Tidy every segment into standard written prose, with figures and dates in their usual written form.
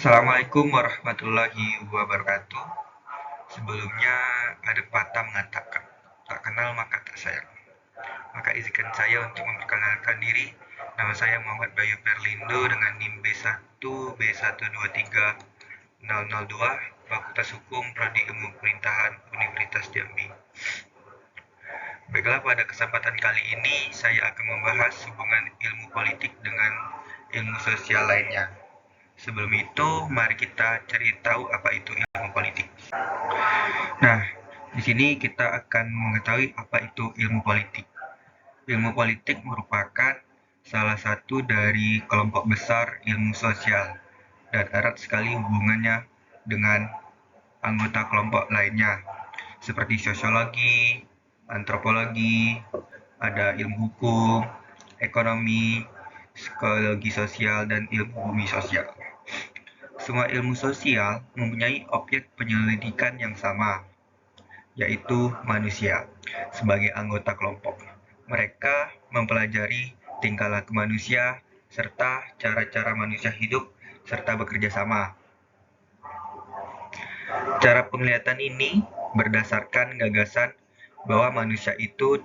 Assalamualaikum warahmatullahi wabarakatuh. Sebelumnya ada pepatah mengatakan, tak kenal maka tak sayang. Maka izinkan saya untuk memperkenalkan diri. Nama saya Muhammad Bayu Perlindo dengan NIM B1B123002, Fakultas Hukum Prodi Ilmu Pemerintahan Universitas Jambi. Baiklah, pada kesempatan kali ini saya akan membahas hubungan ilmu politik dengan ilmu sosial lainnya. Sebelum itu, mari kita cari tahu apa itu ilmu politik. Nah, di sini kita akan mengetahui apa itu ilmu politik. Ilmu politik merupakan salah satu dari kelompok besar ilmu sosial dan erat sekali hubungannya dengan anggota kelompok lainnya seperti sosiologi, antropologi, ada ilmu hukum, ekonomi, psikologi sosial, dan ilmu bumi sosial. Semua ilmu sosial mempunyai objek penyelidikan yang sama, yaitu manusia sebagai anggota kelompok. Mereka mempelajari tingkah laku manusia serta cara-cara manusia hidup serta bekerja sama. Cara penglihatan ini berdasarkan gagasan bahwa manusia itu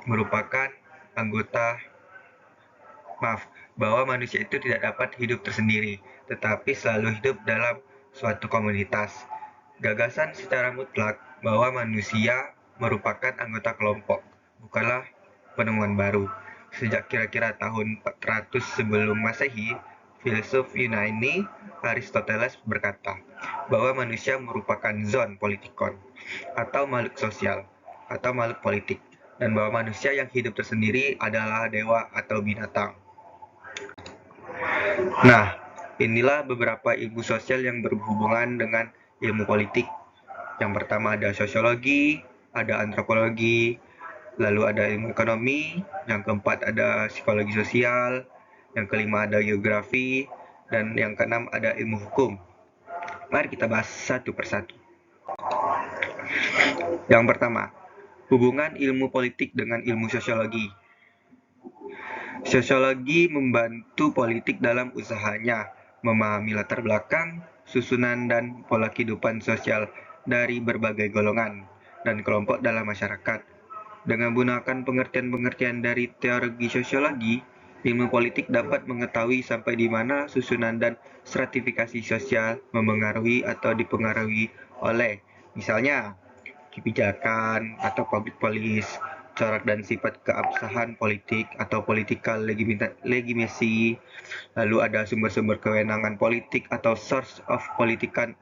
merupakan anggota bahwa manusia itu tidak dapat hidup tersendiri, tetapi selalu hidup dalam suatu komunitas. Gagasan secara mutlak bahwa manusia merupakan anggota kelompok bukanlah penemuan baru. Sejak kira-kira tahun 400 sebelum Masehi, filsuf Yunani Aristoteles berkata bahwa manusia merupakan zoon politikon atau makhluk sosial atau makhluk politik, dan bahwa manusia yang hidup tersendiri adalah dewa atau binatang. Nah, inilah beberapa ilmu sosial yang berhubungan dengan ilmu politik. Yang pertama ada sosiologi, ada antropologi, lalu ada ilmu ekonomi, yang keempat ada psikologi sosial, yang kelima ada geografi, dan yang keenam ada ilmu hukum. Mari kita bahas satu persatu. Yang pertama, hubungan ilmu politik dengan ilmu sosiologi. Sosiologi membantu politik dalam usahanya memahami latar belakang, susunan, dan pola kehidupan sosial dari berbagai golongan dan kelompok dalam masyarakat. Dengan menggunakan pengertian-pengertian dari teori sosiologi, ilmu politik dapat mengetahui sampai di mana susunan dan stratifikasi sosial memengaruhi atau dipengaruhi oleh, misalnya, kebijakan atau public policy, corak dan sifat keabsahan politik atau political legitimacy, lalu ada sumber-sumber kewenangan politik atau source of political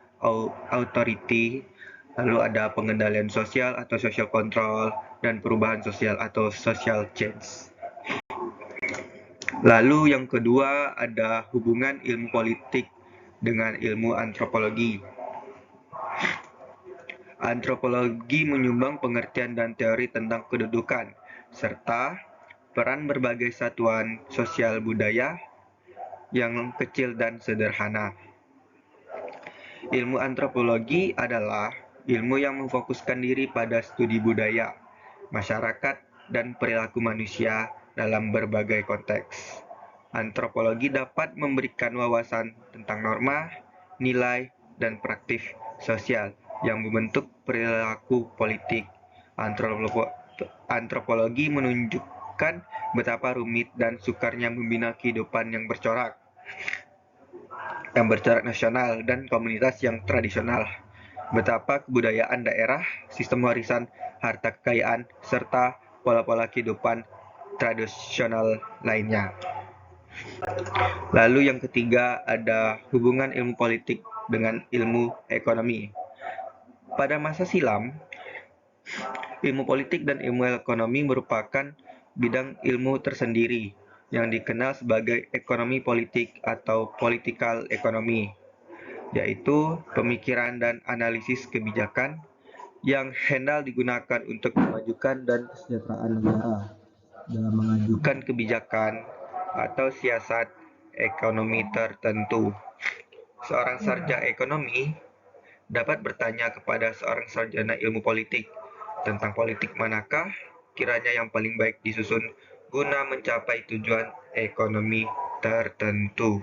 authority, lalu ada pengendalian sosial atau social control, dan perubahan sosial atau social change. Lalu yang kedua ada hubungan ilmu politik dengan ilmu antropologi. Antropologi menyumbang pengertian dan teori tentang kedudukan, serta peran berbagai satuan sosial budaya yang kecil dan sederhana. Ilmu antropologi adalah ilmu yang memfokuskan diri pada studi budaya, masyarakat, dan perilaku manusia dalam berbagai konteks. Antropologi dapat memberikan wawasan tentang norma, nilai, dan praktik sosial yang membentuk perilaku politik. Antropologi menunjukkan betapa rumit dan sukarnya membina kehidupan yang bercorak nasional dan komunitas yang tradisional, betapa kebudayaan daerah, sistem warisan, harta kekayaan, serta pola-pola kehidupan tradisional lainnya. Lalu yang ketiga ada hubungan ilmu politik dengan ilmu ekonomi. Pada masa silam, ilmu politik dan ilmu ekonomi merupakan bidang ilmu tersendiri yang dikenal sebagai ekonomi politik atau political economy, yaitu pemikiran dan analisis kebijakan yang hendak digunakan untuk memajukan dan kesejahteraan negara dalam mengajukan kebijakan atau siasat ekonomi tertentu. Seorang sarjana ekonomi dapat bertanya kepada seorang sarjana ilmu politik tentang politik manakah kiranya yang paling baik disusun guna mencapai tujuan ekonomi tertentu.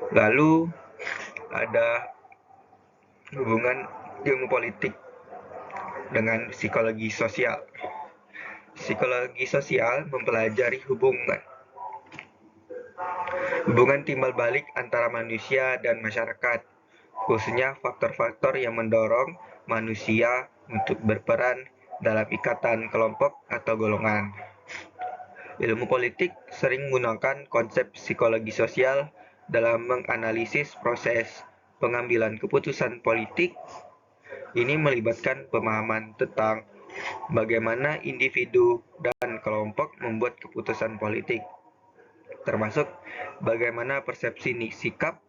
Lalu ada hubungan ilmu politik dengan psikologi sosial. Psikologi sosial mempelajari hubungan timbal balik antara manusia dan masyarakat, khususnya faktor-faktor yang mendorong manusia untuk berperan dalam ikatan kelompok atau golongan. Ilmu politik sering menggunakan konsep psikologi sosial dalam menganalisis proses pengambilan keputusan politik. Ini melibatkan pemahaman tentang bagaimana individu dan kelompok membuat keputusan politik, termasuk bagaimana persepsi sikap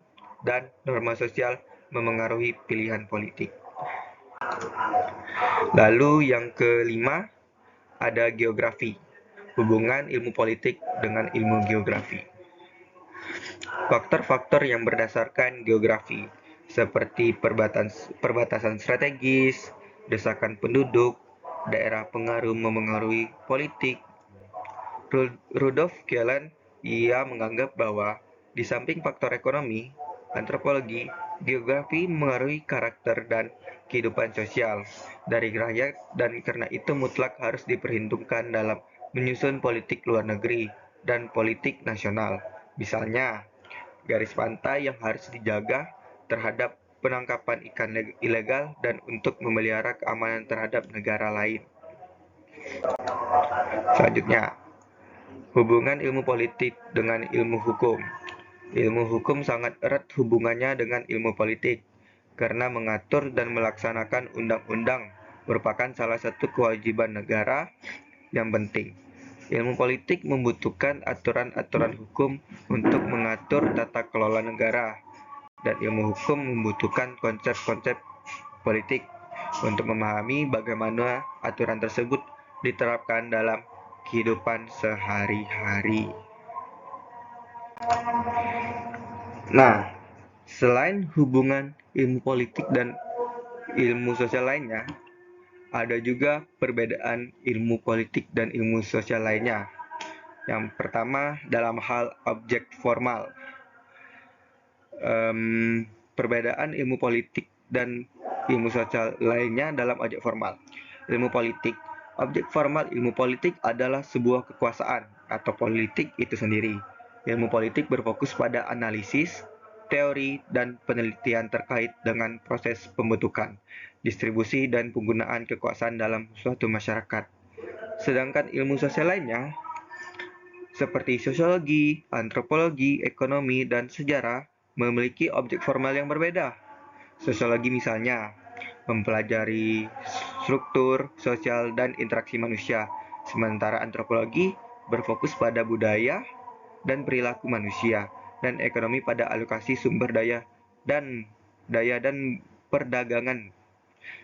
dan norma sosial memengaruhi pilihan politik. Lalu yang kelima, ada geografi. Hubungan ilmu politik dengan ilmu geografi. Faktor-faktor yang berdasarkan geografi, seperti perbatasan strategis, desakan penduduk, daerah pengaruh memengaruhi politik. Rudolf Kellen, ia menganggap bahwa di samping faktor ekonomi, antropologi, geografi mengaruhi karakter dan kehidupan sosial dari rakyat, dan karena itu mutlak harus diperhitungkan dalam menyusun politik luar negeri dan politik nasional. Misalnya, garis pantai yang harus dijaga terhadap penangkapan ikan ilegal dan untuk memelihara keamanan terhadap negara lain. Selanjutnya, hubungan ilmu politik dengan ilmu hukum. Ilmu hukum sangat erat hubungannya dengan ilmu politik, karena mengatur dan melaksanakan undang-undang merupakan salah satu kewajiban negara yang penting. Ilmu politik membutuhkan aturan-aturan hukum untuk mengatur tata kelola negara, dan ilmu hukum membutuhkan konsep-konsep politik untuk memahami bagaimana aturan tersebut diterapkan dalam kehidupan sehari-hari. Nah, selain hubungan ilmu politik dan ilmu sosial lainnya, ada juga perbedaan ilmu politik dan ilmu sosial lainnya. Yang pertama, dalam hal objek formal. Perbedaan ilmu politik dan ilmu sosial lainnya dalam objek formal. Ilmu politik. Objek formal ilmu politik adalah sebuah kekuasaan atau politik itu sendiri. Ilmu politik berfokus pada analisis, teori, dan penelitian terkait dengan proses pembentukan, distribusi, dan penggunaan kekuasaan dalam suatu masyarakat. Sedangkan ilmu sosial lainnya, seperti sosiologi, antropologi, ekonomi, dan sejarah, memiliki objek formal yang berbeda. Sosiologi misalnya, mempelajari struktur sosial dan interaksi manusia, sementara antropologi berfokus pada budaya dan perilaku manusia, dan ekonomi pada alokasi sumber daya dan perdagangan.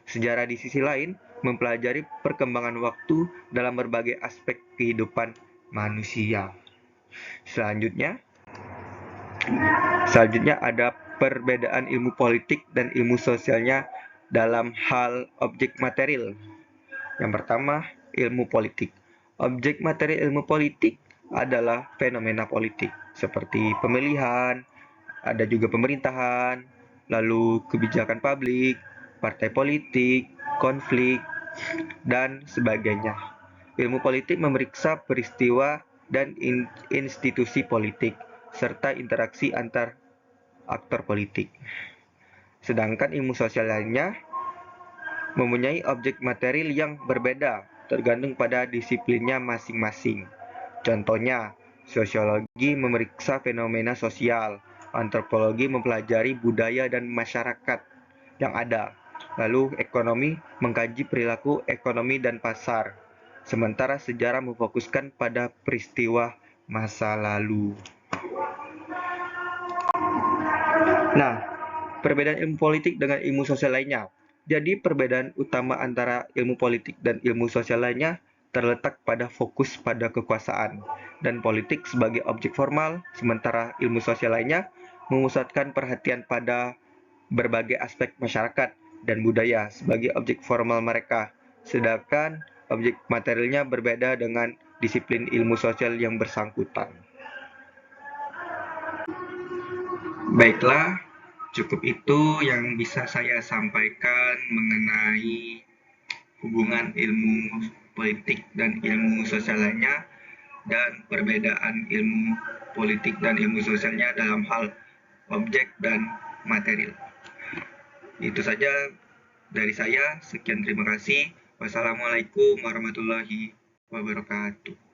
Sejarah di sisi lain mempelajari perkembangan waktu dalam berbagai aspek kehidupan manusia. Selanjutnya ada perbedaan ilmu politik dan ilmu sosialnya dalam hal objek material. Yang pertama, ilmu politik. Objek material ilmu politik adalah fenomena politik seperti pemilihan, ada juga pemerintahan, lalu kebijakan publik, partai politik, konflik, dan sebagainya. Ilmu politik memeriksa peristiwa dan institusi politik, serta interaksi antar aktor politik. Sedangkan ilmu sosial lainnya mempunyai objek material yang berbeda, tergantung pada disiplinnya masing-masing. Contohnya, sosiologi memeriksa fenomena sosial, antropologi mempelajari budaya dan masyarakat yang ada, lalu ekonomi mengkaji perilaku ekonomi dan pasar, sementara sejarah memfokuskan pada peristiwa masa lalu. Nah, perbedaan ilmu politik dengan ilmu sosial lainnya. Jadi perbedaan utama antara ilmu politik dan ilmu sosial lainnya terletak pada fokus pada kekuasaan dan politik sebagai objek formal, sementara ilmu sosial lainnya memusatkan perhatian pada berbagai aspek masyarakat dan budaya sebagai objek formal mereka, sedangkan objek materialnya berbeda dengan disiplin ilmu sosial yang bersangkutan. Baiklah, cukup itu yang bisa saya sampaikan mengenai hubungan ilmu politik dan ilmu sosial lainnya dan perbedaan ilmu politik dan ilmu sosialnya dalam hal objek dan material. Itu saja dari saya. Sekian, terima kasih. Wassalamualaikum warahmatullahi wabarakatuh.